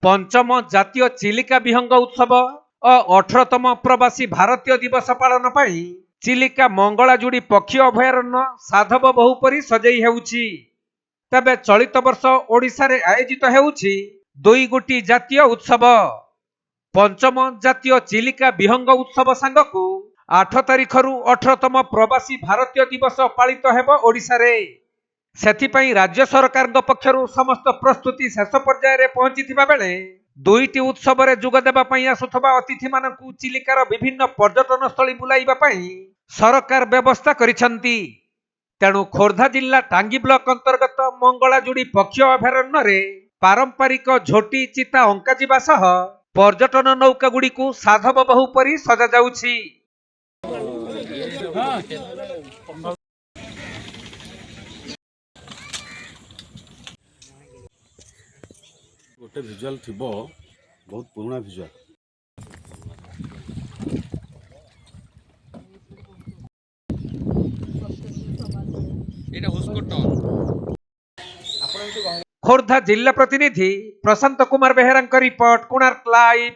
पंचम जातीय चिलिका विहंग उत्सव और 18तम प्रवासी भारतीय दिवस पालन पाई चिलिका मंगलाजुड़ी पक्षी अभयारण्य साधव बहुपरी सजई हेउछि। तबे चलित वर्ष ओडिशा रे आयोजित हेउछि 2 गोटी जातीय उत्सव। पंचम जातीय चिलिका विहंग उत्सव सांगकु 8 तारिख रु 18तम प्रवासी भारतीय दिवस पालित हेबो ओडिशा रे। सेथिपाई राज्य सरकार पक्षरु समस्त प्रस्तुति शेष पर्याय रे पहुंचीथिबा बेले 2टी उत्सव रे जोग देबा पई आसुथबा अतिथि मानकु चिलिकार विभिन्न पर्यटन स्थली बुलाइबा पई सरकार व्यवस्था करिसंती। तेणु खोर्धा जिला टांगी ब्लॉक अंतर्गत मंगलाजुड़ी पक्षी अभयारण्य रे पारंपरिक झोटी चिता अंका जिबा सह पर्यटन नौका गुडी को साधव बहु परी सजा जाउछि। गोटे विजुअल थिबो बहुत पुराना विजुअल खोर्धा जिला प्रतिनिधि प्रशांत कुमार बेहेरा रिपोर्ट कोणार्क लाइव।